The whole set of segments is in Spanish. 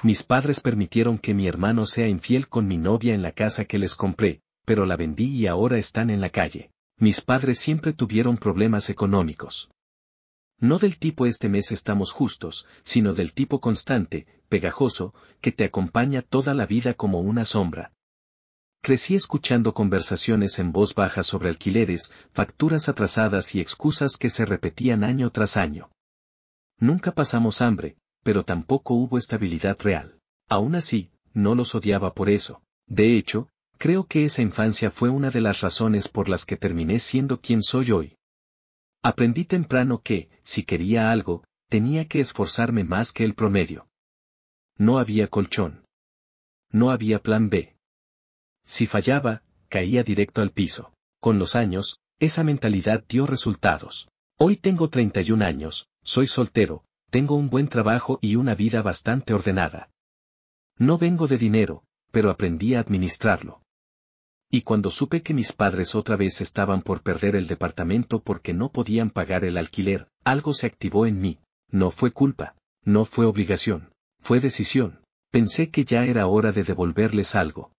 Mis padres permitieron que mi hermano sea infiel con mi novia en la casa que les compré, pero la vendí y ahora están en la calle. Mis padres siempre tuvieron problemas económicos. No del tipo este mes estamos justos, sino del tipo constante, pegajoso, que te acompaña toda la vida como una sombra. Crecí escuchando conversaciones en voz baja sobre alquileres, facturas atrasadas y excusas que se repetían año tras año. Nunca pasamos hambre, pero tampoco hubo estabilidad real. Aún así, no los odiaba por eso. De hecho, creo que esa infancia fue una de las razones por las que terminé siendo quien soy hoy. Aprendí temprano que, si quería algo, tenía que esforzarme más que el promedio. No había colchón. No había plan B. Si fallaba, caía directo al piso. Con los años, esa mentalidad dio resultados. Hoy tengo 31 años, soy soltero, tengo un buen trabajo y una vida bastante ordenada. No vengo de dinero, pero aprendí a administrarlo. Y cuando supe que mis padres otra vez estaban por perder el departamento porque no podían pagar el alquiler, algo se activó en mí. No fue culpa, no fue obligación, fue decisión. Pensé que ya era hora de devolverles algo.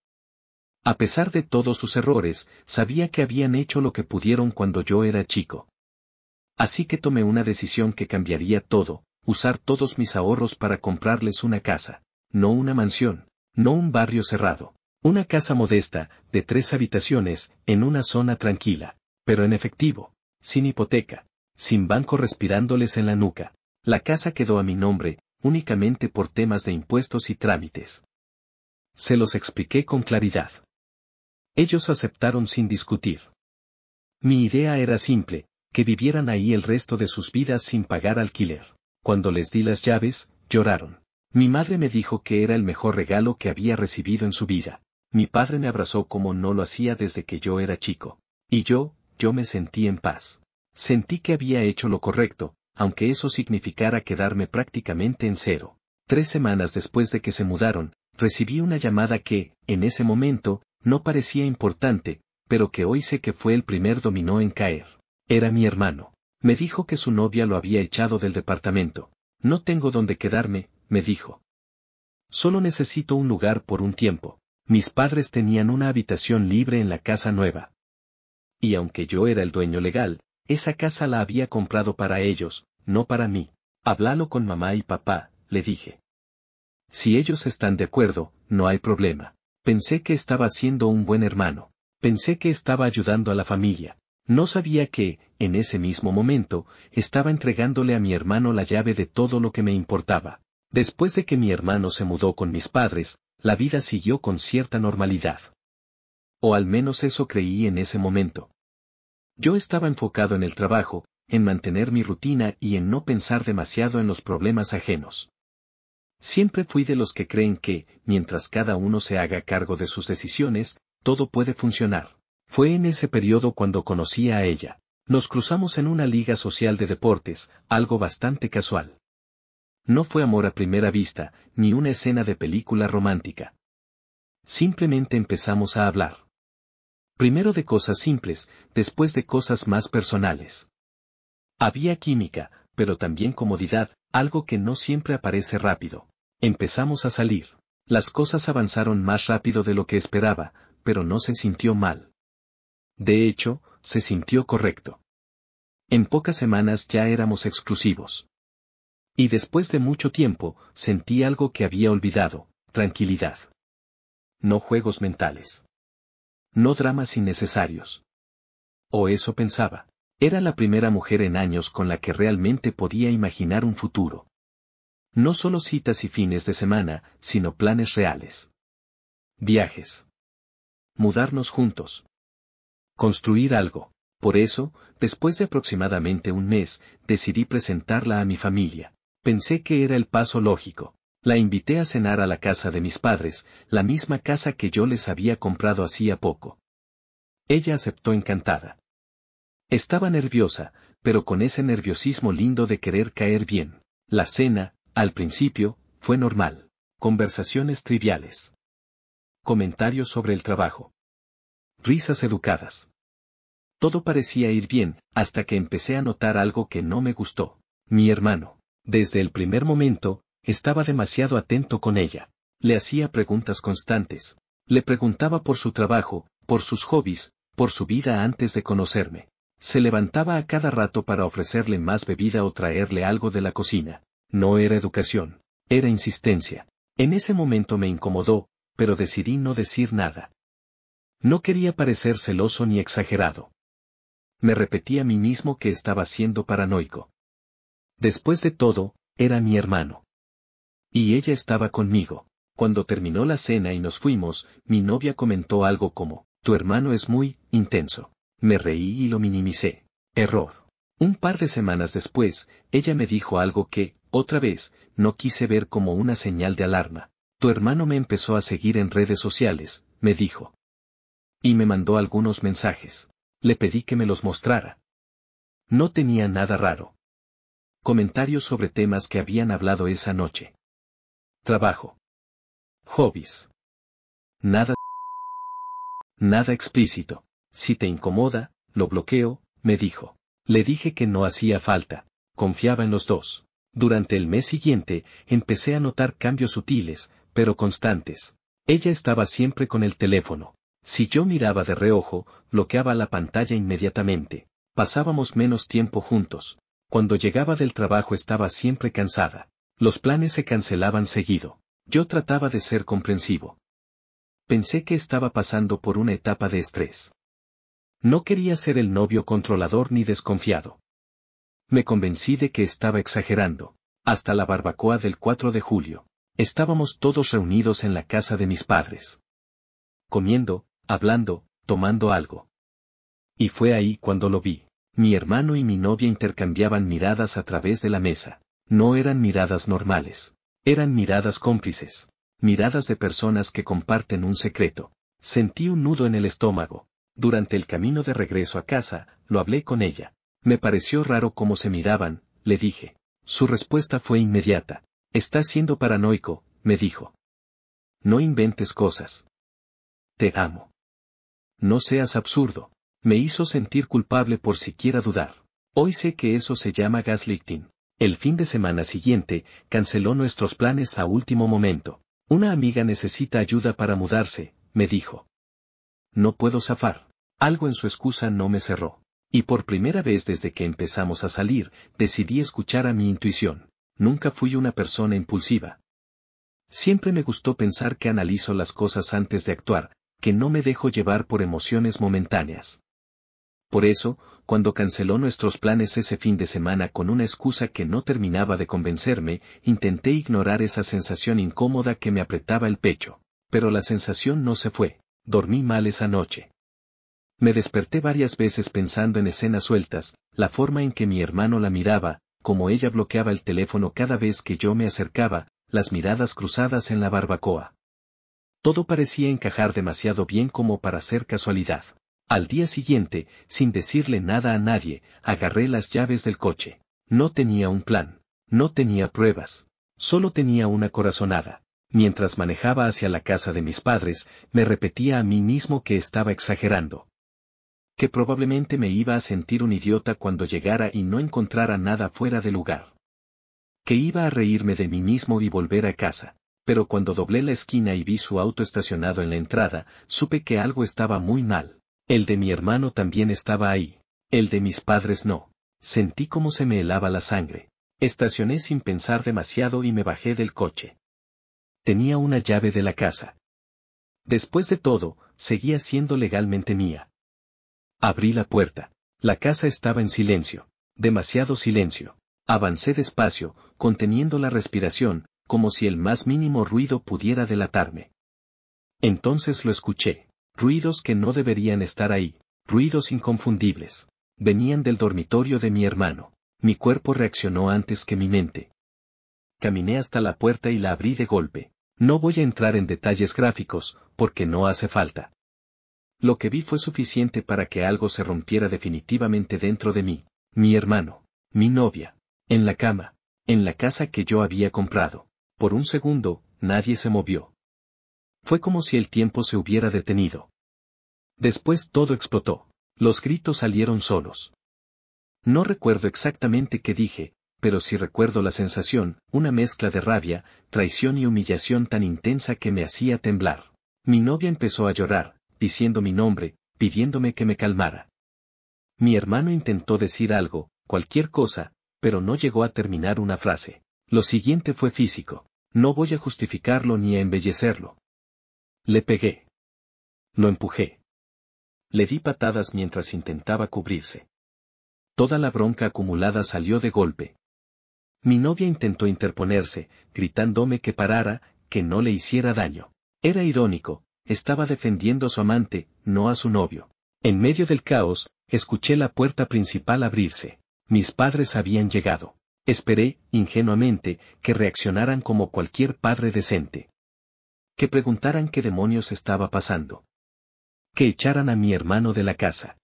A pesar de todos sus errores, sabía que habían hecho lo que pudieron cuando yo era chico. Así que tomé una decisión que cambiaría todo, usar todos mis ahorros para comprarles una casa. No una mansión, no un barrio cerrado. Una casa modesta, de 3 habitaciones, en una zona tranquila, pero en efectivo, sin hipoteca, sin banco respirándoles en la nuca. La casa quedó a mi nombre, únicamente por temas de impuestos y trámites. Se los expliqué con claridad. Ellos aceptaron sin discutir. Mi idea era simple, que vivieran ahí el resto de sus vidas sin pagar alquiler. Cuando les di las llaves, lloraron. Mi madre me dijo que era el mejor regalo que había recibido en su vida. Mi padre me abrazó como no lo hacía desde que yo era chico. Y yo me sentí en paz. Sentí que había hecho lo correcto, aunque eso significara quedarme prácticamente en cero. 3 semanas después de que se mudaron, recibí una llamada que, en ese momento, no parecía importante, pero que hoy sé que fue el primer dominó en caer. Era mi hermano. Me dijo que su novia lo había echado del departamento. No tengo dónde quedarme, me dijo. Solo necesito un lugar por un tiempo. Mis padres tenían una habitación libre en la casa nueva. Y aunque yo era el dueño legal, esa casa la había comprado para ellos, no para mí. Háblalo con mamá y papá, le dije. Si ellos están de acuerdo, no hay problema. Pensé que estaba siendo un buen hermano. Pensé que estaba ayudando a la familia. No sabía que, en ese mismo momento, estaba entregándole a mi hermano la llave de todo lo que me importaba. Después de que mi hermano se mudó con mis padres, la vida siguió con cierta normalidad. O al menos eso creí en ese momento. Yo estaba enfocado en el trabajo, en mantener mi rutina y en no pensar demasiado en los problemas ajenos. Siempre fui de los que creen que, mientras cada uno se haga cargo de sus decisiones, todo puede funcionar. Fue en ese periodo cuando conocí a ella. Nos cruzamos en una liga social de deportes, algo bastante casual. No fue amor a primera vista, ni una escena de película romántica. Simplemente empezamos a hablar. Primero de cosas simples, después de cosas más personales. Había química, pero también comodidad, algo que no siempre aparece rápido. Empezamos a salir. Las cosas avanzaron más rápido de lo que esperaba, pero no se sintió mal. De hecho, se sintió correcto. En pocas semanas ya éramos exclusivos. Y después de mucho tiempo, sentí algo que había olvidado, tranquilidad. No juegos mentales. No dramas innecesarios. O eso pensaba. Era la primera mujer en años con la que realmente podía imaginar un futuro. No solo citas y fines de semana, sino planes reales. Viajes. Mudarnos juntos. Construir algo. Por eso, después de aproximadamente un mes, decidí presentarla a mi familia. Pensé que era el paso lógico. La invité a cenar a la casa de mis padres, la misma casa que yo les había comprado hacía poco. Ella aceptó encantada. Estaba nerviosa, pero con ese nerviosismo lindo de querer caer bien. La cena, al principio, fue normal. Conversaciones triviales. Comentarios sobre el trabajo. Risas educadas. Todo parecía ir bien, hasta que empecé a notar algo que no me gustó. Mi hermano. Desde el primer momento, Estaba demasiado atento con ella. Le hacía preguntas constantes. Le preguntaba por su trabajo, por sus hobbies, por su vida antes de conocerme. Se levantaba a cada rato para ofrecerle más bebida o traerle algo de la cocina. No era educación, era insistencia. En ese momento me incomodó, pero decidí no decir nada. No quería parecer celoso ni exagerado. Me repetí a mí mismo que estaba siendo paranoico. Después de todo, era mi hermano. Y ella estaba conmigo. Cuando terminó la cena y nos fuimos, mi novia comentó algo como, tu hermano es muy intenso. Me reí y lo minimicé. Error. Un par de semanas después, ella me dijo algo que, otra vez, no quise ver como una señal de alarma. Tu hermano me empezó a seguir en redes sociales, me dijo. Y me mandó algunos mensajes. Le pedí que me los mostrara. No tenía nada raro. Comentarios sobre temas que habían hablado esa noche. Trabajo. Hobbies. Nada explícito. Si te incomoda, lo bloqueo, me dijo. Le dije que no hacía falta. Confiaba en los dos. Durante el mes siguiente, empecé a notar cambios sutiles, pero constantes. Ella estaba siempre con el teléfono. Si yo miraba de reojo, bloqueaba la pantalla inmediatamente. Pasábamos menos tiempo juntos. Cuando llegaba del trabajo estaba siempre cansada. Los planes se cancelaban seguido. Yo trataba de ser comprensivo. Pensé que estaba pasando por una etapa de estrés. No quería ser el novio controlador ni desconfiado. Me convencí de que estaba exagerando. Hasta la barbacoa del 4 de julio. Estábamos todos reunidos en la casa de mis padres. Comiendo, hablando, tomando algo. Y fue ahí cuando lo vi. Mi hermano y mi novia intercambiaban miradas a través de la mesa. No eran miradas normales. Eran miradas cómplices. Miradas de personas que comparten un secreto. Sentí un nudo en el estómago. Durante el camino de regreso a casa, lo hablé con ella. Me pareció raro cómo se miraban, le dije. Su respuesta fue inmediata. Estás siendo paranoico, me dijo. No inventes cosas. Te amo. No seas absurdo. Me hizo sentir culpable por siquiera dudar. Hoy sé que eso se llama gaslighting. El fin de semana siguiente, canceló nuestros planes a último momento. Una amiga necesita ayuda para mudarse, me dijo. No puedo zafar. Algo en su excusa no me cerró. Y por primera vez desde que empezamos a salir, decidí escuchar a mi intuición. Nunca fui una persona impulsiva. Siempre me gustó pensar que analizo las cosas antes de actuar, que no me dejo llevar por emociones momentáneas. Por eso, cuando canceló nuestros planes ese fin de semana con una excusa que no terminaba de convencerme, intenté ignorar esa sensación incómoda que me apretaba el pecho. Pero la sensación no se fue. Dormí mal esa noche. Me desperté varias veces pensando en escenas sueltas, la forma en que mi hermano la miraba, como ella bloqueaba el teléfono cada vez que yo me acercaba, las miradas cruzadas en la barbacoa. Todo parecía encajar demasiado bien como para ser casualidad. Al día siguiente, sin decirle nada a nadie, agarré las llaves del coche. No tenía un plan, no tenía pruebas, solo tenía una corazonada. Mientras manejaba hacia la casa de mis padres, me repetía a mí mismo que estaba exagerando. Que probablemente me iba a sentir un idiota cuando llegara y no encontrara nada fuera de lugar. Que iba a reírme de mí mismo y volver a casa. Pero cuando doblé la esquina y vi su auto estacionado en la entrada, supe que algo estaba muy mal. El de mi hermano también estaba ahí. El de mis padres no. Sentí como se me helaba la sangre. Estacioné sin pensar demasiado y me bajé del coche. Tenía una llave de la casa. Después de todo, seguía siendo legalmente mía. Abrí la puerta. La casa estaba en silencio. Demasiado silencio. Avancé despacio, conteniendo la respiración, como si el más mínimo ruido pudiera delatarme. Entonces lo escuché. Ruidos que no deberían estar ahí. Ruidos inconfundibles. Venían del dormitorio de mi hermano. Mi cuerpo reaccionó antes que mi mente. Caminé hasta la puerta y la abrí de golpe. No voy a entrar en detalles gráficos, porque no hace falta. Lo que vi fue suficiente para que algo se rompiera definitivamente dentro de mí. Mi hermano, mi novia, en la cama, en la casa que yo había comprado. Por un segundo, nadie se movió. Fue como si el tiempo se hubiera detenido. Después todo explotó. Los gritos salieron solos. No recuerdo exactamente qué dije, pero sí recuerdo la sensación, una mezcla de rabia, traición y humillación tan intensa que me hacía temblar. Mi novia empezó a llorar, diciendo mi nombre, pidiéndome que me calmara. Mi hermano intentó decir algo, cualquier cosa, pero no llegó a terminar una frase. Lo siguiente fue físico. No voy a justificarlo ni a embellecerlo. Le pegué. Lo empujé. Le di patadas mientras intentaba cubrirse. Toda la bronca acumulada salió de golpe. Mi novia intentó interponerse, gritándome que parara, que no le hiciera daño. Era irónico, estaba defendiendo a su amante, no a su novio. En medio del caos, escuché la puerta principal abrirse. Mis padres habían llegado. Esperé, ingenuamente, que reaccionaran como cualquier padre decente. Que preguntaran qué demonios estaba pasando. Que echaran a mi hermano de la casa.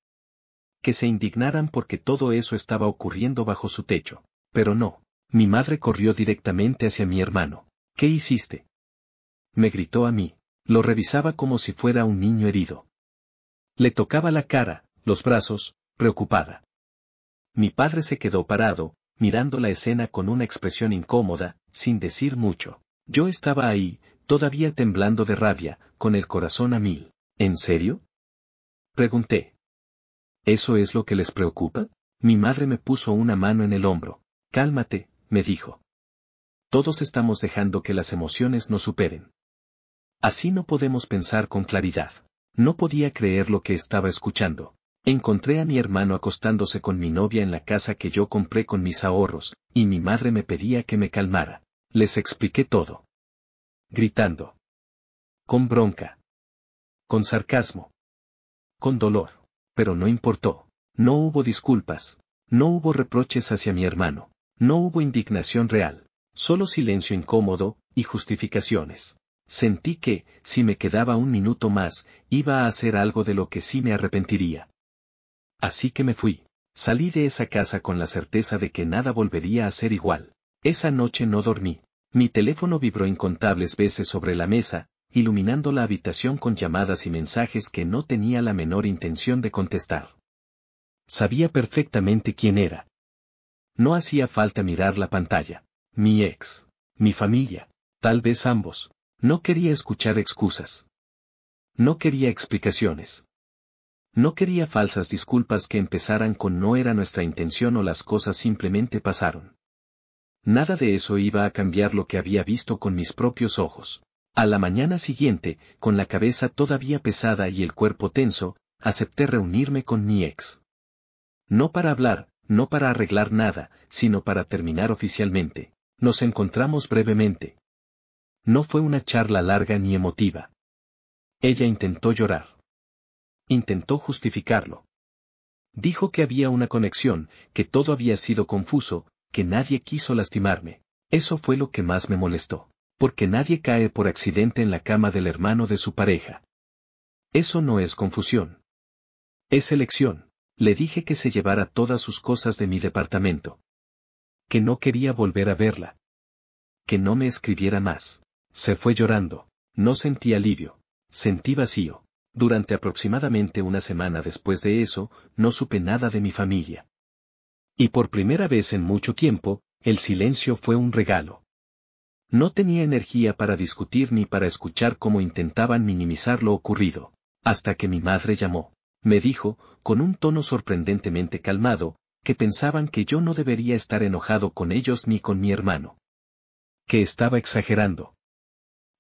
Que se indignaran porque todo eso estaba ocurriendo bajo su techo. Pero no. Mi madre corrió directamente hacia mi hermano. ¿Qué hiciste? Me gritó a mí. Lo revisaba como si fuera un niño herido. Le tocaba la cara, los brazos, preocupada. Mi padre se quedó parado, mirando la escena con una expresión incómoda, sin decir mucho. Yo estaba ahí, todavía temblando de rabia, con el corazón a mil. ¿En serio? Pregunté. ¿Eso es lo que les preocupa? Mi madre me puso una mano en el hombro. Cálmate, me dijo. Todos estamos dejando que las emociones nos superen. Así no podemos pensar con claridad. No podía creer lo que estaba escuchando. Encontré a mi hermano acostándose con mi novia en la casa que yo compré con mis ahorros, y mi madre me pedía que me calmara. Les expliqué todo. Gritando. Con bronca. Con sarcasmo. Con dolor. Pero no importó. No hubo disculpas. No hubo reproches hacia mi hermano. No hubo indignación real. Solo silencio incómodo, y justificaciones. Sentí que, si me quedaba un minuto más, iba a hacer algo de lo que sí me arrepentiría. Así que me fui. Salí de esa casa con la certeza de que nada volvería a ser igual. Esa noche no dormí. Mi teléfono vibró incontables veces sobre la mesa, iluminando la habitación con llamadas y mensajes que no tenía la menor intención de contestar. Sabía perfectamente quién era. No hacía falta mirar la pantalla. Mi ex. Mi familia. Tal vez ambos. No quería escuchar excusas. No quería explicaciones. No quería falsas disculpas que empezaran con no era nuestra intención o las cosas simplemente pasaron. Nada de eso iba a cambiar lo que había visto con mis propios ojos. A la mañana siguiente, con la cabeza todavía pesada y el cuerpo tenso, acepté reunirme con mi ex. No para hablar, no para arreglar nada, sino para terminar oficialmente. Nos encontramos brevemente. No fue una charla larga ni emotiva. Ella intentó llorar. Intentó justificarlo. Dijo que había una conexión, que todo había sido confuso, que nadie quiso lastimarme. Eso fue lo que más me molestó. Porque nadie cae por accidente en la cama del hermano de su pareja. Eso no es confusión. Es elección. Le dije que se llevara todas sus cosas de mi departamento. Que no quería volver a verla. Que no me escribiera más. Se fue llorando. No sentí alivio. Sentí vacío. Durante aproximadamente una semana después de eso, no supe nada de mi familia. Y por primera vez en mucho tiempo, el silencio fue un regalo. No tenía energía para discutir ni para escuchar cómo intentaban minimizar lo ocurrido. Hasta que mi madre llamó. Me dijo, con un tono sorprendentemente calmado, que pensaban que yo no debería estar enojado con ellos ni con mi hermano. Que estaba exagerando.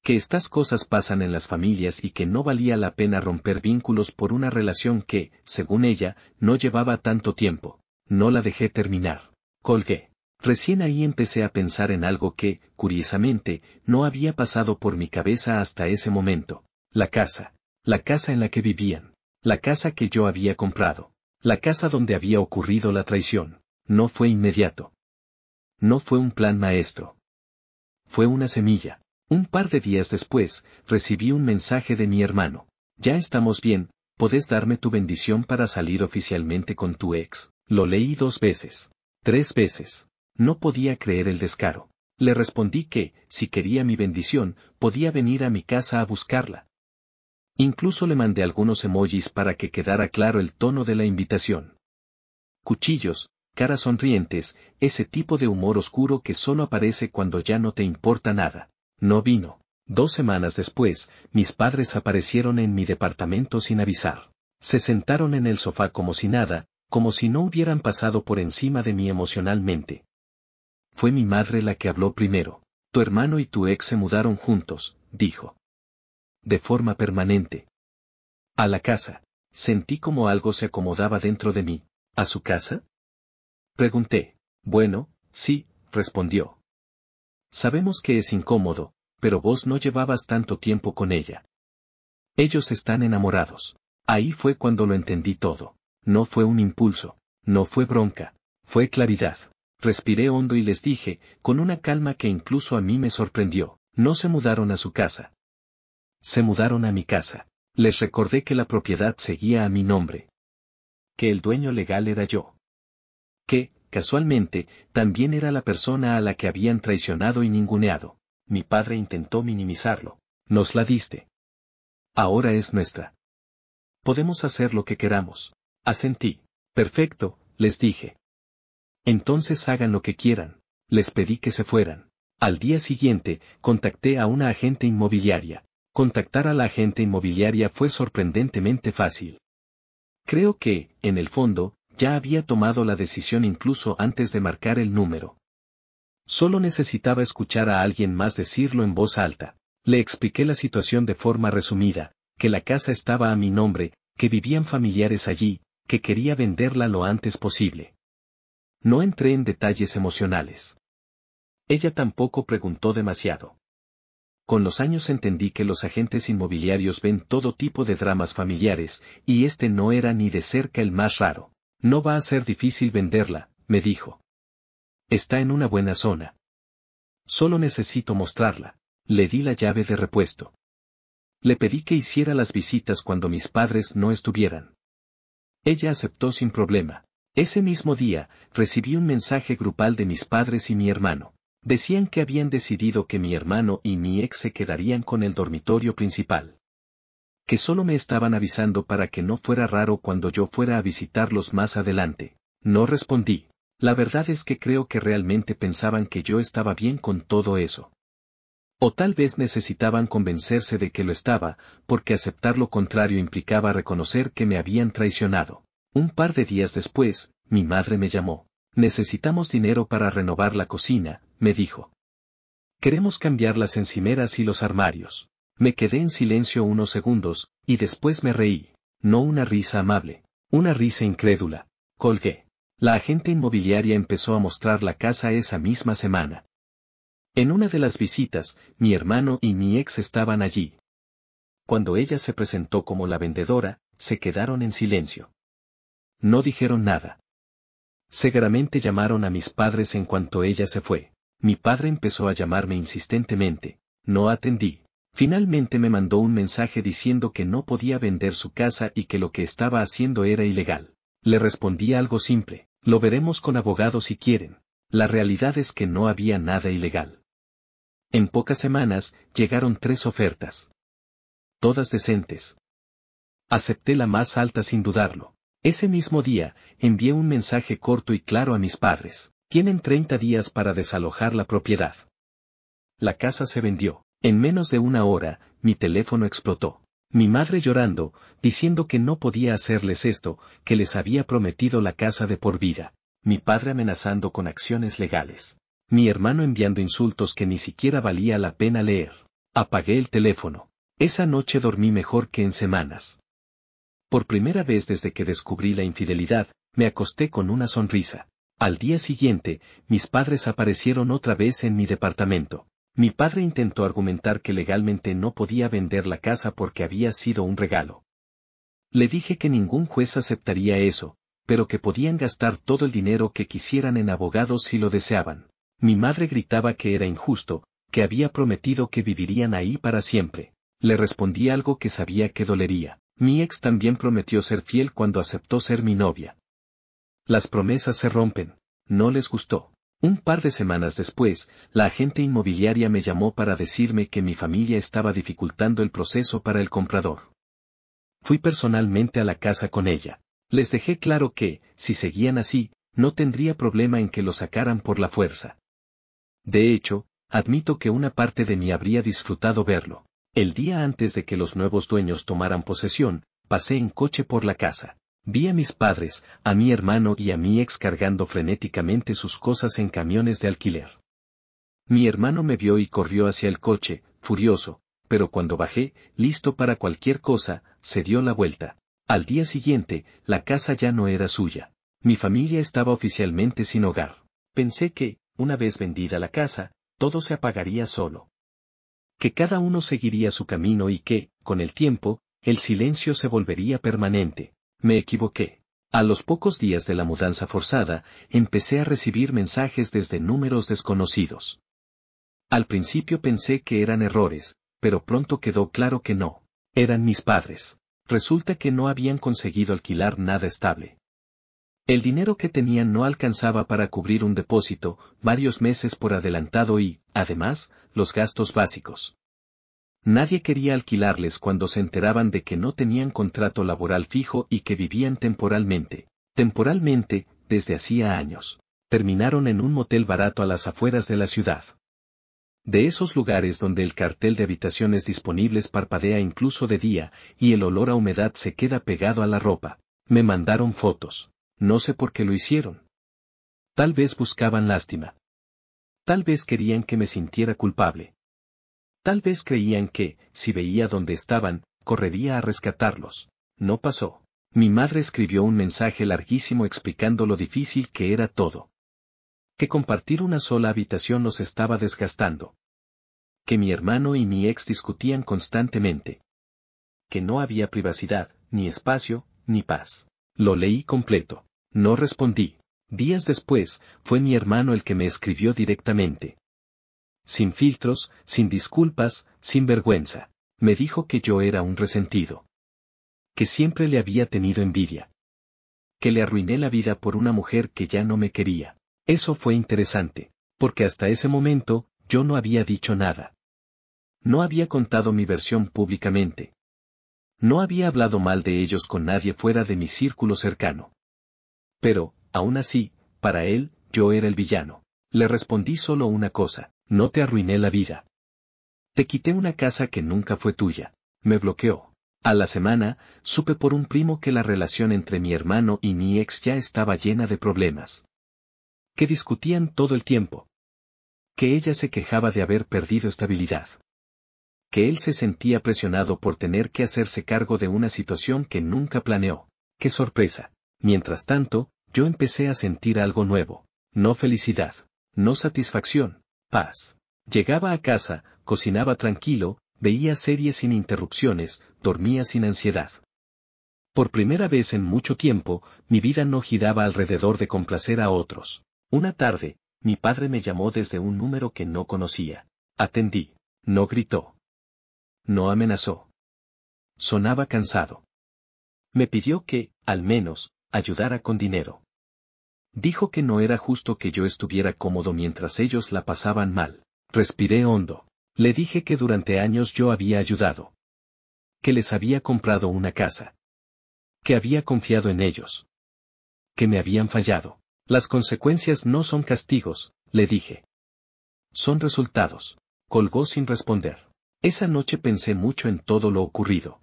Que estas cosas pasan en las familias y que no valía la pena romper vínculos por una relación que, según ella, no llevaba tanto tiempo. No la dejé terminar. Colgué. Recién ahí empecé a pensar en algo que, curiosamente, no había pasado por mi cabeza hasta ese momento. La casa en la que vivían. La casa que yo había comprado. La casa donde había ocurrido la traición. No fue inmediato. No fue un plan maestro. Fue una semilla. Un par de días después, recibí un mensaje de mi hermano. Ya estamos bien, ¿podés darme tu bendición para salir oficialmente con tu ex? Lo leí 2 veces. 3 veces. No podía creer el descaro. Le respondí que, si quería mi bendición, podía venir a mi casa a buscarla. Incluso le mandé algunos emojis para que quedara claro el tono de la invitación. Cuchillos, caras sonrientes, ese tipo de humor oscuro que solo aparece cuando ya no te importa nada. No vino. 2 semanas después, mis padres aparecieron en mi departamento sin avisar. Se sentaron en el sofá como si nada, como si no hubieran pasado por encima de mí emocionalmente. Fue mi madre la que habló primero. Tu hermano y tu ex se mudaron juntos, dijo. De forma permanente. A la casa. Sentí como algo se acomodaba dentro de mí. ¿A su casa? Pregunté. Bueno, sí, respondió. Sabemos que es incómodo, pero vos no llevabas tanto tiempo con ella. Ellos están enamorados. Ahí fue cuando lo entendí todo. No fue un impulso, no fue bronca, fue claridad. Respiré hondo y les dije, con una calma que incluso a mí me sorprendió, no se mudaron a su casa. Se mudaron a mi casa. Les recordé que la propiedad seguía a mi nombre. Que el dueño legal era yo. Que, casualmente, también era la persona a la que habían traicionado y ninguneado. Mi padre intentó minimizarlo. Nos la diste. Ahora es nuestra. Podemos hacer lo que queramos. Asentí. Perfecto, les dije. Entonces hagan lo que quieran. Les pedí que se fueran. Al día siguiente, contacté a una agente inmobiliaria. Contactar a la agente inmobiliaria fue sorprendentemente fácil. Creo que, en el fondo, ya había tomado la decisión incluso antes de marcar el número. Solo necesitaba escuchar a alguien más decirlo en voz alta. Le expliqué la situación de forma resumida, que la casa estaba a mi nombre, que vivían familiares allí, que quería venderla lo antes posible. No entré en detalles emocionales. Ella tampoco preguntó demasiado. Con los años entendí que los agentes inmobiliarios ven todo tipo de dramas familiares, y este no era ni de cerca el más raro. No va a ser difícil venderla, me dijo. Está en una buena zona. Solo necesito mostrarla. Le di la llave de repuesto. Le pedí que hiciera las visitas cuando mis padres no estuvieran. Ella aceptó sin problema. Ese mismo día, recibí un mensaje grupal de mis padres y mi hermano. Decían que habían decidido que mi hermano y mi ex se quedarían con el dormitorio principal. Que solo me estaban avisando para que no fuera raro cuando yo fuera a visitarlos más adelante. No respondí. La verdad es que creo que realmente pensaban que yo estaba bien con todo eso. O tal vez necesitaban convencerse de que lo estaba, porque aceptar lo contrario implicaba reconocer que me habían traicionado. Un par de días después, mi madre me llamó. Necesitamos dinero para renovar la cocina, me dijo. Queremos cambiar las encimeras y los armarios. Me quedé en silencio unos segundos, y después me reí. No una risa amable, una risa incrédula. Colgué. La agente inmobiliaria empezó a mostrar la casa esa misma semana. En una de las visitas, mi hermano y mi ex estaban allí. Cuando ella se presentó como la vendedora, se quedaron en silencio. No dijeron nada. Seguramente llamaron a mis padres en cuanto ella se fue. Mi padre empezó a llamarme insistentemente. No atendí. Finalmente me mandó un mensaje diciendo que no podía vender su casa y que lo que estaba haciendo era ilegal. Le respondí algo simple. Lo veremos con abogados si quieren. La realidad es que no había nada ilegal. En pocas semanas, llegaron 3 ofertas. Todas decentes. Acepté la más alta sin dudarlo. Ese mismo día, envié un mensaje corto y claro a mis padres. Tienen 30 días para desalojar la propiedad. La casa se vendió. En menos de una hora, mi teléfono explotó. Mi madre llorando, diciendo que no podía hacerles esto, que les había prometido la casa de por vida. Mi padre amenazando con acciones legales. Mi hermano enviando insultos que ni siquiera valía la pena leer. Apagué el teléfono. Esa noche dormí mejor que en semanas. Por primera vez desde que descubrí la infidelidad, me acosté con una sonrisa. Al día siguiente, mis padres aparecieron otra vez en mi departamento. Mi padre intentó argumentar que legalmente no podía vender la casa porque había sido un regalo. Le dije que ningún juez aceptaría eso, pero que podían gastar todo el dinero que quisieran en abogados si lo deseaban. Mi madre gritaba que era injusto, que había prometido que vivirían ahí para siempre. Le respondí algo que sabía que dolería. Mi ex también prometió ser fiel cuando aceptó ser mi novia. Las promesas se rompen. No les gustó. Un par de semanas después, la agente inmobiliaria me llamó para decirme que mi familia estaba dificultando el proceso para el comprador. Fui personalmente a la casa con ella. Les dejé claro que, si seguían así, no tendría problema en que lo sacaran por la fuerza. De hecho, admito que una parte de mí habría disfrutado verlo. El día antes de que los nuevos dueños tomaran posesión, pasé en coche por la casa. Vi a mis padres, a mi hermano y a mi ex cargando frenéticamente sus cosas en camiones de alquiler. Mi hermano me vio y corrió hacia el coche, furioso, pero cuando bajé, listo para cualquier cosa, se dio la vuelta. Al día siguiente, la casa ya no era suya. Mi familia estaba oficialmente sin hogar. Pensé que, una vez vendida la casa, todo se apagaría solo. Que cada uno seguiría su camino y que, con el tiempo, el silencio se volvería permanente. Me equivoqué. A los pocos días de la mudanza forzada, empecé a recibir mensajes desde números desconocidos. Al principio pensé que eran errores, pero pronto quedó claro que no. Eran mis padres. Resulta que no habían conseguido alquilar nada estable. El dinero que tenían no alcanzaba para cubrir un depósito, varios meses por adelantado y, además, los gastos básicos. Nadie quería alquilarles cuando se enteraban de que no tenían contrato laboral fijo y que vivían temporalmente. Temporalmente, desde hacía años. Terminaron en un motel barato a las afueras de la ciudad. De esos lugares donde el cartel de habitaciones disponibles parpadea incluso de día, y el olor a humedad se queda pegado a la ropa. Me mandaron fotos. No sé por qué lo hicieron. Tal vez buscaban lástima. Tal vez querían que me sintiera culpable. Tal vez creían que, si veía dónde estaban, correría a rescatarlos. No pasó. Mi madre escribió un mensaje larguísimo explicando lo difícil que era todo. Que compartir una sola habitación nos estaba desgastando. Que mi hermano y mi ex discutían constantemente. Que no había privacidad, ni espacio, ni paz. Lo leí completo. No respondí. Días después, fue mi hermano el que me escribió directamente. Sin filtros, sin disculpas, sin vergüenza. Me dijo que yo era un resentido. Que siempre le había tenido envidia. Que le arruiné la vida por una mujer que ya no me quería. Eso fue interesante, porque hasta ese momento, yo no había dicho nada. No había contado mi versión públicamente. No había hablado mal de ellos con nadie fuera de mi círculo cercano. Pero, aún así, para él, yo era el villano. Le respondí solo una cosa: no te arruiné la vida. Te quité una casa que nunca fue tuya. Me bloqueó. A la semana, supe por un primo que la relación entre mi hermano y mi ex ya estaba llena de problemas. Que discutían todo el tiempo. Que ella se quejaba de haber perdido estabilidad. Que él se sentía presionado por tener que hacerse cargo de una situación que nunca planeó. ¡Qué sorpresa! Mientras tanto, yo empecé a sentir algo nuevo. No felicidad. No satisfacción. Paz. Llegaba a casa, cocinaba tranquilo, veía series sin interrupciones, dormía sin ansiedad. Por primera vez en mucho tiempo, mi vida no giraba alrededor de complacer a otros. Una tarde, mi padre me llamó desde un número que no conocía. Atendí. No gritó. No amenazó. Sonaba cansado. Me pidió que, al menos, ayudara con dinero. Dijo que no era justo que yo estuviera cómodo mientras ellos la pasaban mal. Respiré hondo. Le dije que durante años yo había ayudado. Que les había comprado una casa. Que había confiado en ellos. Que me habían fallado. Las consecuencias no son castigos, le dije. Son resultados. Colgó sin responder. Esa noche pensé mucho en todo lo ocurrido.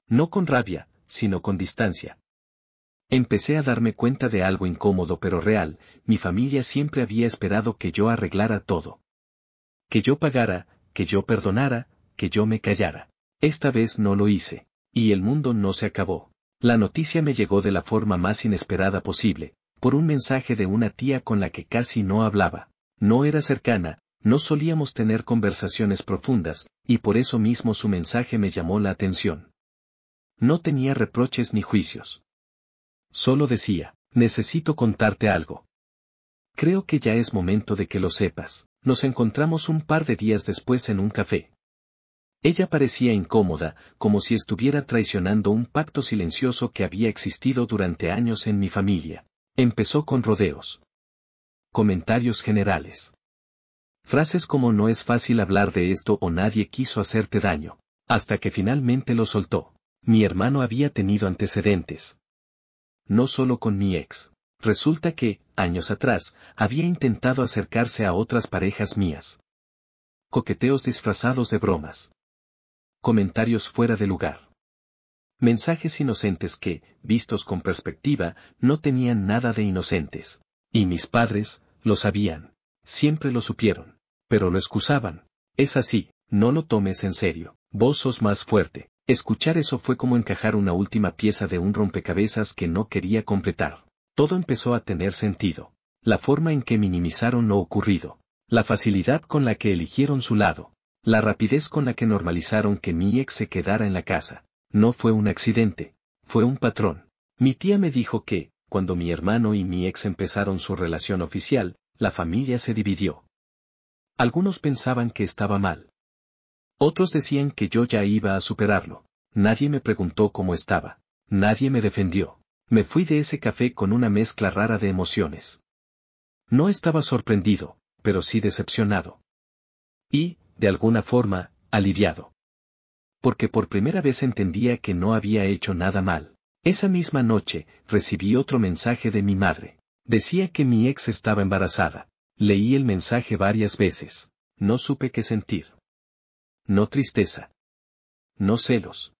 No con rabia, sino con distancia. Empecé a darme cuenta de algo incómodo pero real: mi familia siempre había esperado que yo arreglara todo. Que yo pagara, que yo perdonara, que yo me callara. Esta vez no lo hice. Y el mundo no se acabó. La noticia me llegó de la forma más inesperada posible, por un mensaje de una tía con la que casi no hablaba. No era cercana, no solíamos tener conversaciones profundas, y por eso mismo su mensaje me llamó la atención. No tenía reproches ni juicios. Solo decía: necesito contarte algo. Creo que ya es momento de que lo sepas. Nos encontramos un par de días después en un café. Ella parecía incómoda, como si estuviera traicionando un pacto silencioso que había existido durante años en mi familia. Empezó con rodeos. Comentarios generales. Frases como no es fácil hablar de esto o nadie quiso hacerte daño. Hasta que finalmente lo soltó. Mi hermano había tenido antecedentes. No solo con mi ex. Resulta que, años atrás, había intentado acercarse a otras parejas mías. Coqueteos disfrazados de bromas. Comentarios fuera de lugar. Mensajes inocentes que, vistos con perspectiva, no tenían nada de inocentes. Y mis padres, lo sabían. Siempre lo supieron. Pero lo excusaban. Es así, no lo tomes en serio. Vos sos más fuerte. Escuchar eso fue como encajar una última pieza de un rompecabezas que no quería completar. Todo empezó a tener sentido. La forma en que minimizaron lo ocurrido. La facilidad con la que eligieron su lado. La rapidez con la que normalizaron que mi ex se quedara en la casa. No fue un accidente, fue un patrón. Mi tía me dijo que, cuando mi hermano y mi ex empezaron su relación oficial, la familia se dividió. Algunos pensaban que estaba mal. Otros decían que yo ya iba a superarlo. Nadie me preguntó cómo estaba. Nadie me defendió. Me fui de ese café con una mezcla rara de emociones. No estaba sorprendido, pero sí decepcionado. Y, de alguna forma, aliviado. Porque por primera vez entendía que no había hecho nada mal. Esa misma noche, recibí otro mensaje de mi madre. Decía que mi ex estaba embarazada. Leí el mensaje varias veces. No supe qué sentir. No tristeza. No celos.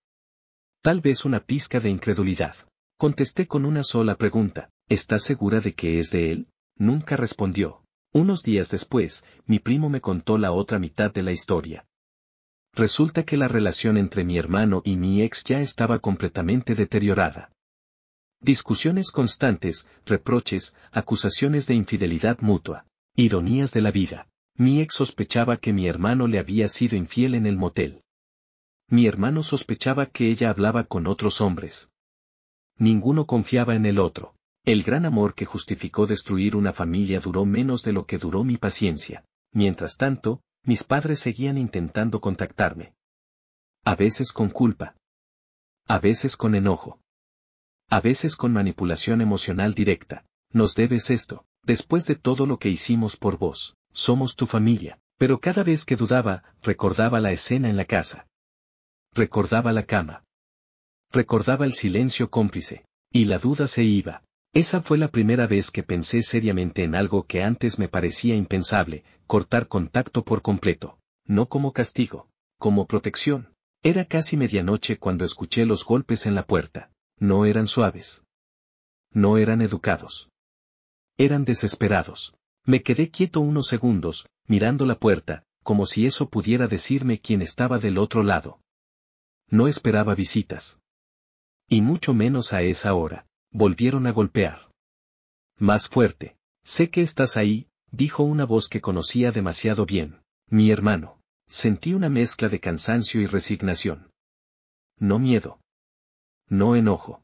Tal vez una pizca de incredulidad. Contesté con una sola pregunta. ¿Estás segura de que es de él? Nunca respondió. Unos días después, mi primo me contó la otra mitad de la historia. Resulta que la relación entre mi hermano y mi ex ya estaba completamente deteriorada. Discusiones constantes, reproches, acusaciones de infidelidad mutua, ironías de la vida. Mi ex sospechaba que mi hermano le había sido infiel en el motel. Mi hermano sospechaba que ella hablaba con otros hombres. Ninguno confiaba en el otro. El gran amor que justificó destruir una familia duró menos de lo que duró mi paciencia. Mientras tanto, mis padres seguían intentando contactarme. A veces con culpa. A veces con enojo. A veces con manipulación emocional directa. Nos debes esto, después de todo lo que hicimos por vos, somos tu familia. Pero cada vez que dudaba, recordaba la escena en la casa. Recordaba la cama. Recordaba el silencio cómplice. Y la duda se iba. Esa fue la primera vez que pensé seriamente en algo que antes me parecía impensable, cortar contacto por completo. No como castigo, como protección. Era casi medianoche cuando escuché los golpes en la puerta. No eran suaves. No eran educados. Eran desesperados. Me quedé quieto unos segundos, mirando la puerta, como si eso pudiera decirme quién estaba del otro lado. No esperaba visitas. Y mucho menos a esa hora. Volvieron a golpear. Más fuerte. Sé que estás ahí, dijo una voz que conocía demasiado bien. Mi hermano. Sentí una mezcla de cansancio y resignación. No miedo. No enojo.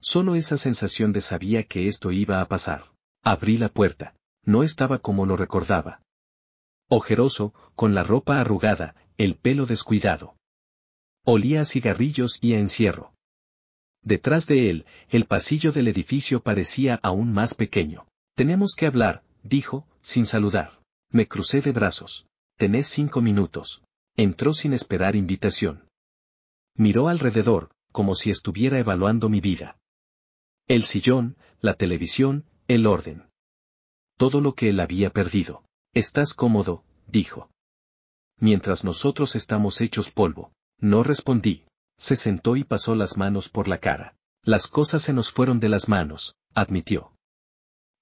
Solo esa sensación de sabía que esto iba a pasar. Abrí la puerta. No estaba como lo recordaba. Ojeroso, con la ropa arrugada, el pelo descuidado. Olía a cigarrillos y a encierro. Detrás de él, el pasillo del edificio parecía aún más pequeño. Tenemos que hablar, dijo, sin saludar. Me crucé de brazos. Tenés 5 minutos. Entró sin esperar invitación. Miró alrededor, como si estuviera evaluando mi vida. El sillón, la televisión, el orden. Todo lo que él había perdido. ¿Estás cómodo?, dijo. Mientras nosotros estamos hechos polvo. No respondí. Se sentó y pasó las manos por la cara. Las cosas se nos fueron de las manos, admitió.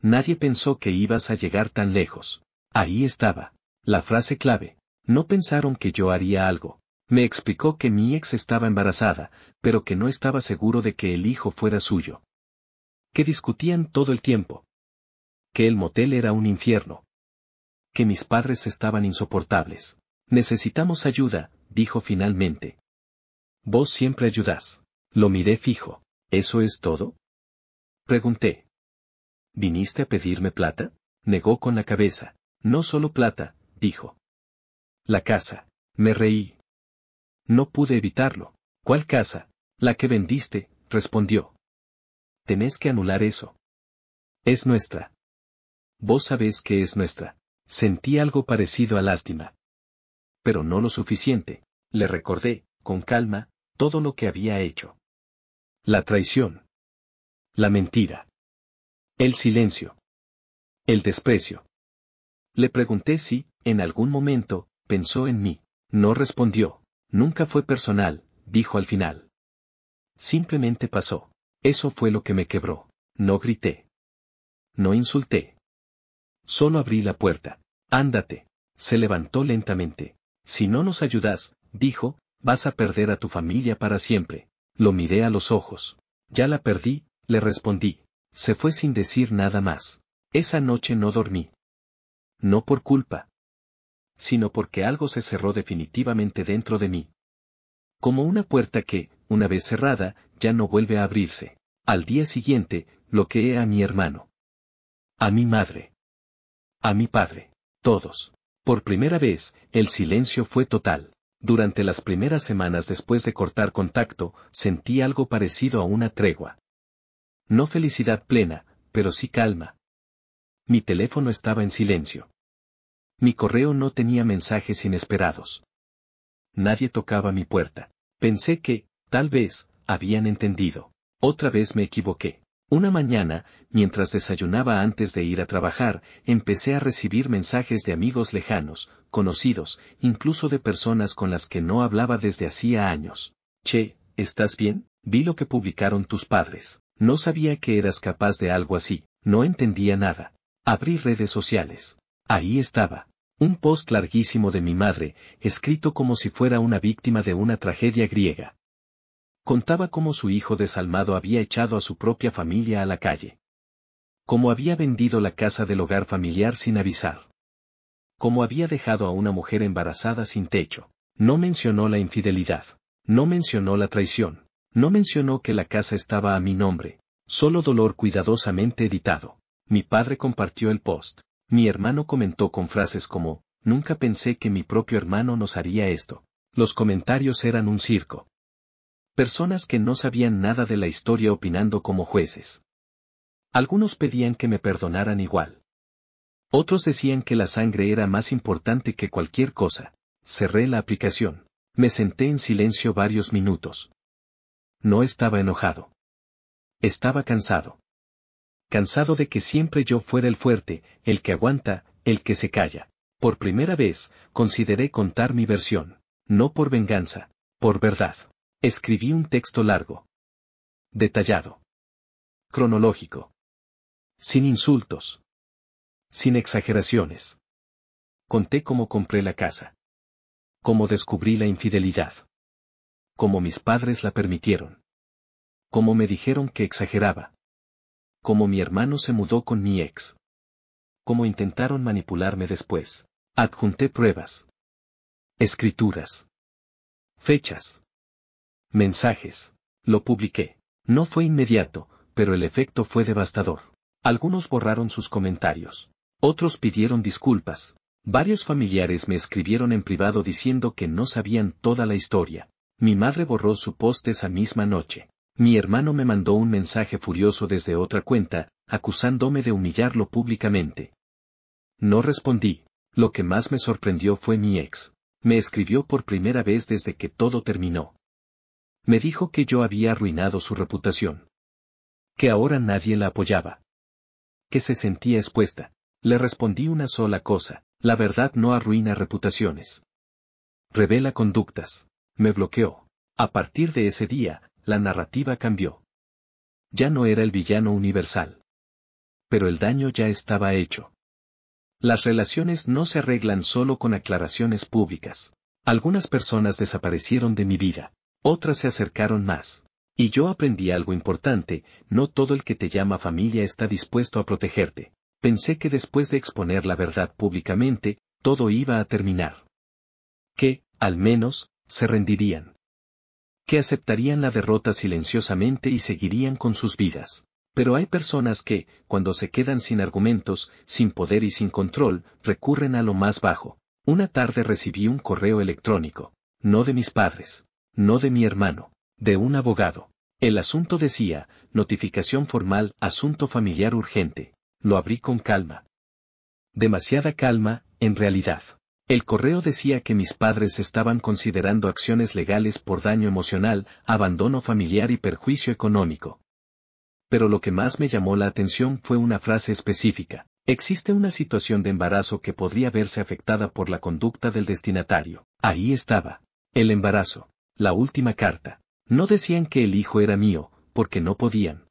Nadie pensó que ibas a llegar tan lejos. Ahí estaba. La frase clave. No pensaron que yo haría algo. Me explicó que mi ex estaba embarazada, pero que no estaba seguro de que el hijo fuera suyo. Que discutían todo el tiempo. Que el motel era un infierno. Que mis padres estaban insoportables. Necesitamos ayuda, dijo finalmente. Vos siempre ayudás. Lo miré fijo. ¿Eso es todo?, pregunté. ¿Viniste a pedirme plata? Negó con la cabeza. No solo plata, dijo. La casa. Me reí. No pude evitarlo. ¿Cuál casa? La que vendiste, respondió. Tenés que anular eso. Es nuestra. Vos sabés que es nuestra. Sentí algo parecido a lástima. Pero no lo suficiente. Le recordé, con calma, todo lo que había hecho. La traición. La mentira. El silencio. El desprecio. Le pregunté si, en algún momento, pensó en mí. No respondió. Nunca fue personal, dijo al final. Simplemente pasó. Eso fue lo que me quebró. No grité. No insulté. Solo abrí la puerta. Ándate. Se levantó lentamente. Si no nos ayudas, dijo, vas a perder a tu familia para siempre. Lo miré a los ojos. Ya la perdí, le respondí. Se fue sin decir nada más. Esa noche no dormí. No por culpa, sino porque algo se cerró definitivamente dentro de mí. Como una puerta que, una vez cerrada, ya no vuelve a abrirse. Al día siguiente, bloqueé a mi hermano. A mi madre. A mi padre. Todos. Por primera vez, el silencio fue total. Durante las primeras semanas después de cortar contacto, sentí algo parecido a una tregua. No felicidad plena, pero sí calma. Mi teléfono estaba en silencio. Mi correo no tenía mensajes inesperados. Nadie tocaba mi puerta. Pensé que, tal vez, habían entendido. Otra vez me equivoqué. Una mañana, mientras desayunaba antes de ir a trabajar, empecé a recibir mensajes de amigos lejanos, conocidos, incluso de personas con las que no hablaba desde hacía años. Che, ¿estás bien? Vi lo que publicaron tus padres. No sabía que eras capaz de algo así. No entendía nada. Abrí redes sociales. Ahí estaba. Un post larguísimo de mi madre, escrito como si fuera una víctima de una tragedia griega. Contaba cómo su hijo desalmado había echado a su propia familia a la calle. Cómo había vendido la casa del hogar familiar sin avisar. Cómo había dejado a una mujer embarazada sin techo. No mencionó la infidelidad. No mencionó la traición. No mencionó que la casa estaba a mi nombre. Solo dolor cuidadosamente editado. Mi padre compartió el post. Mi hermano comentó con frases como, nunca pensé que mi propio hermano nos haría esto. Los comentarios eran un circo. Personas que no sabían nada de la historia opinando como jueces. Algunos pedían que me perdonaran igual. Otros decían que la sangre era más importante que cualquier cosa. Cerré la aplicación. Me senté en silencio varios minutos. No estaba enojado. Estaba cansado. Cansado de que siempre yo fuera el fuerte, el que aguanta, el que se calla. Por primera vez, consideré contar mi versión. No por venganza, por verdad. Escribí un texto largo. Detallado. Cronológico. Sin insultos. Sin exageraciones. Conté cómo compré la casa. Cómo descubrí la infidelidad. Cómo mis padres la permitieron. Cómo me dijeron que exageraba. Cómo mi hermano se mudó con mi ex. Cómo intentaron manipularme después. Adjunté pruebas. Escrituras. Fechas. Mensajes. Lo publiqué. No fue inmediato, pero el efecto fue devastador. Algunos borraron sus comentarios. Otros pidieron disculpas. Varios familiares me escribieron en privado diciendo que no sabían toda la historia. Mi madre borró su post esa misma noche. Mi hermano me mandó un mensaje furioso desde otra cuenta, acusándome de humillarlo públicamente. No respondí. Lo que más me sorprendió fue mi ex. Me escribió por primera vez desde que todo terminó. Me dijo que yo había arruinado su reputación. Que ahora nadie la apoyaba. Que se sentía expuesta. Le respondí una sola cosa, la verdad no arruina reputaciones. Revela conductas. Me bloqueó. A partir de ese día, la narrativa cambió. Ya no era el villano universal. Pero el daño ya estaba hecho. Las relaciones no se arreglan solo con aclaraciones públicas. Algunas personas desaparecieron de mi vida. Otras se acercaron más. Y yo aprendí algo importante, no todo el que te llama familia está dispuesto a protegerte. Pensé que después de exponer la verdad públicamente, todo iba a terminar. Que, al menos, se rendirían. Que aceptarían la derrota silenciosamente y seguirían con sus vidas. Pero hay personas que, cuando se quedan sin argumentos, sin poder y sin control, recurren a lo más bajo. Una tarde recibí un correo electrónico. No de mis padres. No de mi hermano. De un abogado. El asunto decía, notificación formal, asunto familiar urgente. Lo abrí con calma. Demasiada calma, en realidad. El correo decía que mis padres estaban considerando acciones legales por daño emocional, abandono familiar y perjuicio económico. pero lo que más me llamó la atención fue una frase específica. Existe una situación de embarazo que podría verse afectada por la conducta del destinatario. Ahí estaba. El embarazo. La última carta. No decían que el hijo era mío, porque no podían.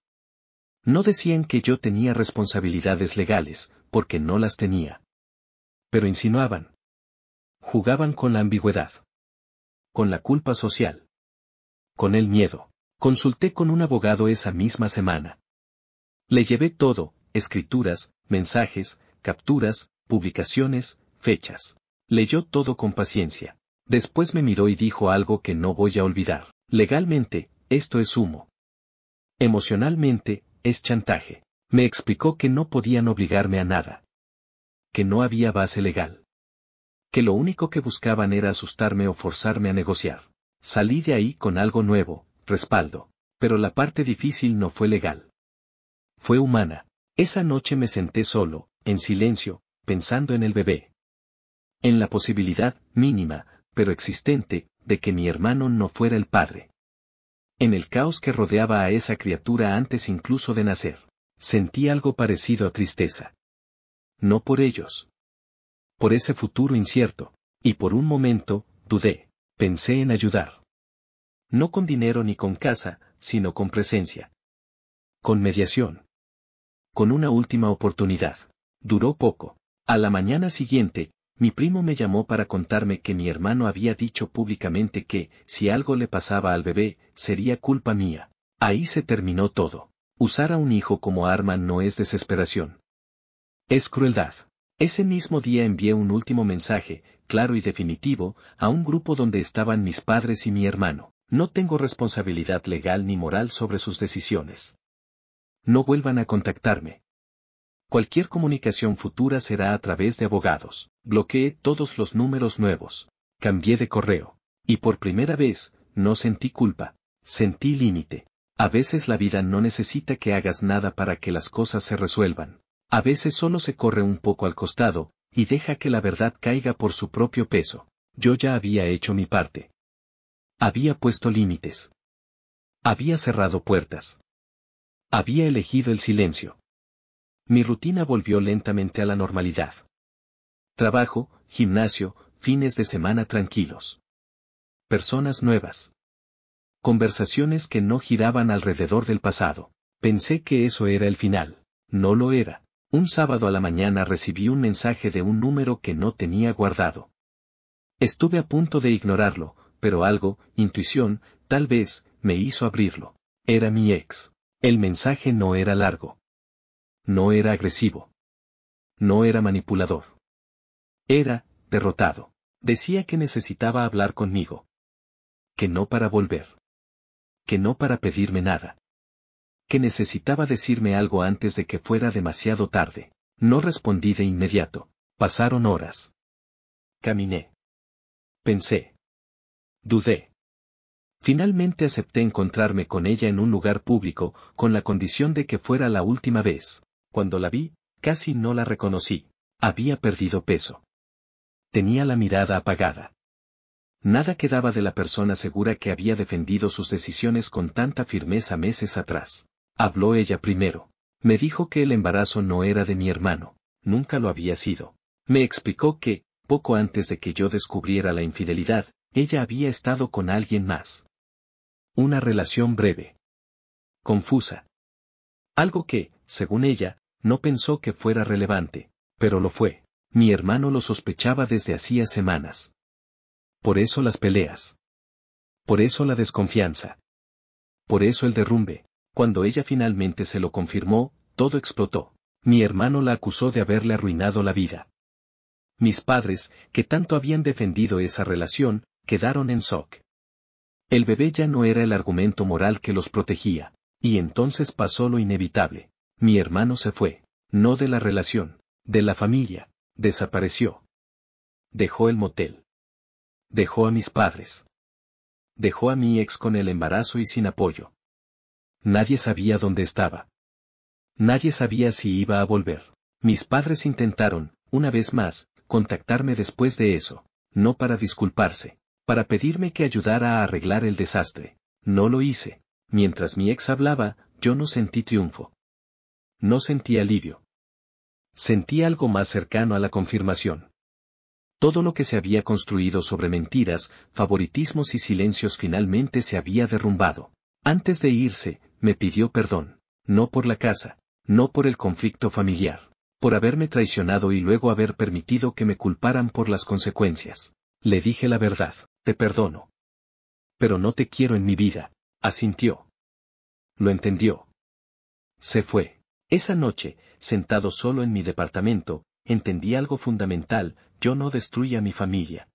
No decían que yo tenía responsabilidades legales, porque no las tenía. Pero insinuaban. Jugaban con la ambigüedad. Con la culpa social. Con el miedo. Consulté con un abogado esa misma semana. Le llevé todo, escrituras, mensajes, capturas, publicaciones, fechas. Leyó todo con paciencia. Después me miró y dijo algo que no voy a olvidar. Legalmente, esto es humo. Emocionalmente, es chantaje. Me explicó que no podían obligarme a nada. Que no había base legal. Que lo único que buscaban era asustarme o forzarme a negociar. Salí de ahí con algo nuevo, respaldo. Pero la parte difícil no fue legal. Fue humana. Esa noche me senté solo, en silencio, pensando en el bebé. En la posibilidad, mínima, pero existente, de que mi hermano no fuera el padre. En el caos que rodeaba a esa criatura antes incluso de nacer, sentí algo parecido a tristeza. No por ellos. Por ese futuro incierto, y por un momento, dudé, pensé en ayudar. No con dinero ni con casa, sino con presencia. Con mediación. Con una última oportunidad. Duró poco. A la mañana siguiente, mi primo me llamó para contarme que mi hermano había dicho públicamente que, si algo le pasaba al bebé, sería culpa mía. Ahí se terminó todo. Usar a un hijo como arma no es desesperación. Es crueldad. Ese mismo día envié un último mensaje, claro y definitivo, a un grupo donde estaban mis padres y mi hermano. No tengo responsabilidad legal ni moral sobre sus decisiones. No vuelvan a contactarme. Cualquier comunicación futura será a través de abogados. Bloqueé todos los números nuevos. Cambié de correo. Y por primera vez, no sentí culpa. Sentí límite. A veces la vida no necesita que hagas nada para que las cosas se resuelvan. A veces solo se corre un poco al costado, y deja que la verdad caiga por su propio peso. Yo ya había hecho mi parte. Había puesto límites. Había cerrado puertas. Había elegido el silencio. Mi rutina volvió lentamente a la normalidad. Trabajo, gimnasio, fines de semana tranquilos. Personas nuevas. Conversaciones que no giraban alrededor del pasado. Pensé que eso era el final. No lo era. Un sábado a la mañana recibí un mensaje de un número que no tenía guardado. Estuve a punto de ignorarlo, pero algo, intuición, tal vez, me hizo abrirlo. Era mi ex. El mensaje no era largo. No era agresivo. No era manipulador. Era, derrotado. Decía que necesitaba hablar conmigo. Que no para volver. Que no para pedirme nada. Que necesitaba decirme algo antes de que fuera demasiado tarde. No respondí de inmediato. Pasaron horas. Caminé. Pensé. Dudé. Finalmente acepté encontrarme con ella en un lugar público, con la condición de que fuera la última vez. Cuando la vi, casi no la reconocí. Había perdido peso. Tenía la mirada apagada. Nada quedaba de la persona segura que había defendido sus decisiones con tanta firmeza meses atrás. Habló ella primero. Me dijo que el embarazo no era de mi hermano. Nunca lo había sido. Me explicó que, poco antes de que yo descubriera la infidelidad, ella había estado con alguien más. Una relación breve. Confusa. Algo que, según ella, no pensó que fuera relevante, pero lo fue. Mi hermano lo sospechaba desde hacía semanas. Por eso las peleas. Por eso la desconfianza. Por eso el derrumbe. Cuando ella finalmente se lo confirmó, todo explotó. Mi hermano la acusó de haberle arruinado la vida. Mis padres, que tanto habían defendido esa relación, quedaron en shock. El bebé ya no era el argumento moral que los protegía. Y entonces pasó lo inevitable. Mi hermano se fue. No de la relación, de la familia. Desapareció. Dejó el motel. Dejó a mis padres. Dejó a mi ex con el embarazo y sin apoyo. Nadie sabía dónde estaba. Nadie sabía si iba a volver. Mis padres intentaron, una vez más, contactarme después de eso, no para disculparse, para pedirme que ayudara a arreglar el desastre. No lo hice. Mientras mi ex hablaba, yo no sentí triunfo. No sentí alivio. Sentí algo más cercano a la confirmación. Todo lo que se había construido sobre mentiras, favoritismos y silencios finalmente se había derrumbado. Antes de irse, me pidió perdón, no por la casa, no por el conflicto familiar, por haberme traicionado y luego haber permitido que me culparan por las consecuencias. Le dije la verdad, te perdono. Pero no te quiero en mi vida, asintió. Lo entendió. Se fue. Esa noche, sentado solo en mi departamento, entendí algo fundamental: yo no destruí a mi familia.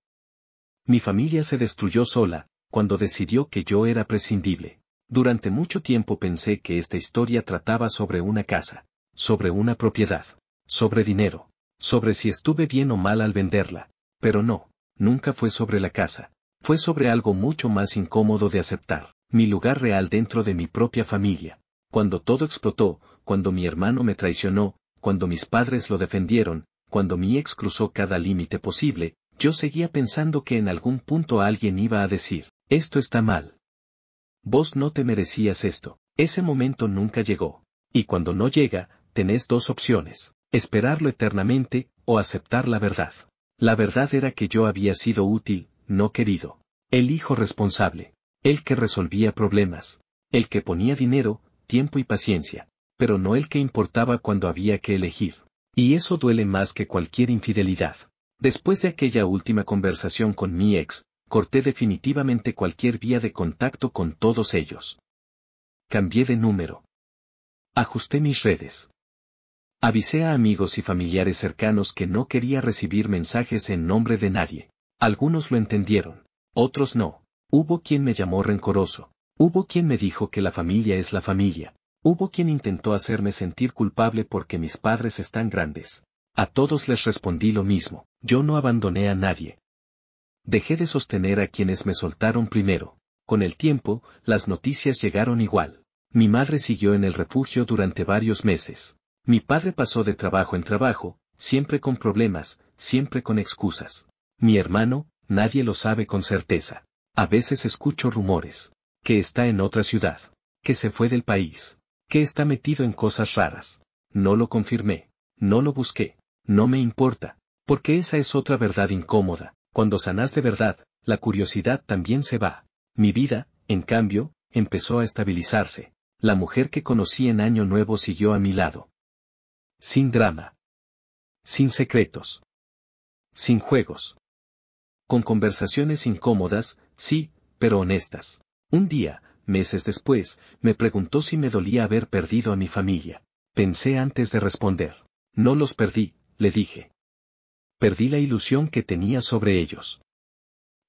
Mi familia se destruyó sola, cuando decidió que yo era prescindible. Durante mucho tiempo pensé que esta historia trataba sobre una casa, sobre una propiedad, sobre dinero, sobre si estuve bien o mal al venderla, pero no, nunca fue sobre la casa. Fue sobre algo mucho más incómodo de aceptar, mi lugar real dentro de mi propia familia. Cuando todo explotó, cuando mi hermano me traicionó, cuando mis padres lo defendieron, cuando mi ex cruzó cada límite posible, yo seguía pensando que en algún punto alguien iba a decir, esto está mal. Vos no te merecías esto. Ese momento nunca llegó. Y cuando no llega, tenés dos opciones: esperarlo eternamente, o aceptar la verdad. La verdad era que yo había sido útil, no querido. El hijo responsable. El que resolvía problemas. El que ponía dinero, tiempo y paciencia. Pero no el que importaba cuando había que elegir. Y eso duele más que cualquier infidelidad. Después de aquella última conversación con mi ex, corté definitivamente cualquier vía de contacto con todos ellos. Cambié de número. Ajusté mis redes. Avisé a amigos y familiares cercanos que no quería recibir mensajes en nombre de nadie. Algunos lo entendieron, otros no. Hubo quien me llamó rencoroso. Hubo quien me dijo que la familia es la familia. Hubo quien intentó hacerme sentir culpable porque mis padres están grandes. A todos les respondí lo mismo: yo no abandoné a nadie. Dejé de sostener a quienes me soltaron primero. Con el tiempo, las noticias llegaron igual. Mi madre siguió en el refugio durante varios meses. Mi padre pasó de trabajo en trabajo, siempre con problemas, siempre con excusas. Mi hermano, nadie lo sabe con certeza. A veces escucho rumores. Que está en otra ciudad. Que se fue del país. Que está metido en cosas raras. No lo confirmé. No lo busqué. No me importa. Porque esa es otra verdad incómoda. Cuando sanás de verdad, la curiosidad también se va. Mi vida, en cambio, empezó a estabilizarse. La mujer que conocí en Año Nuevo siguió a mi lado. Sin drama. Sin secretos. Sin juegos. Con conversaciones incómodas, sí, pero honestas. Un día, meses después, me preguntó si me dolía haber perdido a mi familia. Pensé antes de responder. No los perdí, le dije. Perdí la ilusión que tenía sobre ellos.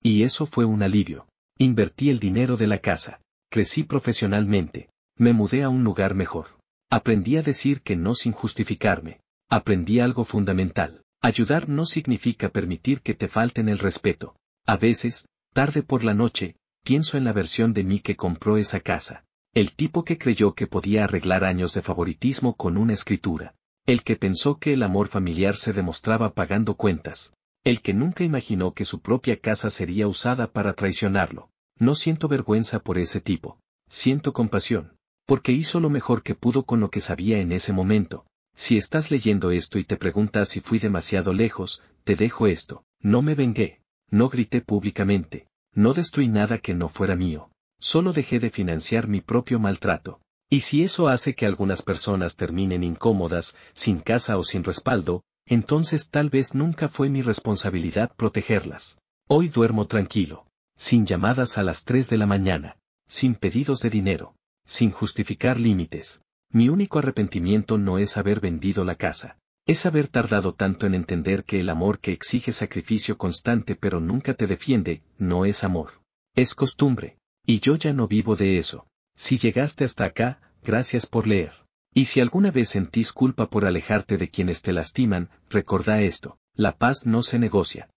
Y eso fue un alivio. Invertí el dinero de la casa. Crecí profesionalmente. Me mudé a un lugar mejor. Aprendí a decir que no sin justificarme. Aprendí algo fundamental. Ayudar no significa permitir que te falten el respeto. A veces, tarde por la noche, pienso en la versión de mí que compró esa casa. El tipo que creyó que podía arreglar años de favoritismo con una escritura. El que pensó que el amor familiar se demostraba pagando cuentas. El que nunca imaginó que su propia casa sería usada para traicionarlo. No siento vergüenza por ese tipo. Siento compasión. Porque hizo lo mejor que pudo con lo que sabía en ese momento. Si estás leyendo esto y te preguntas si fui demasiado lejos, te dejo esto. No me vengué. No grité públicamente. No destruí nada que no fuera mío. Solo dejé de financiar mi propio maltrato. Y si eso hace que algunas personas terminen incómodas, sin casa o sin respaldo, entonces tal vez nunca fue mi responsabilidad protegerlas. Hoy duermo tranquilo. Sin llamadas a las 3 de la mañana. Sin pedidos de dinero. Sin justificar límites. Mi único arrepentimiento no es haber vendido la casa. Es haber tardado tanto en entender que el amor que exige sacrificio constante pero nunca te defiende, no es amor. Es costumbre. Y yo ya no vivo de eso. Si llegaste hasta acá, gracias por leer. Y si alguna vez sentís culpa por alejarte de quienes te lastiman, recordá esto: la paz no se negocia.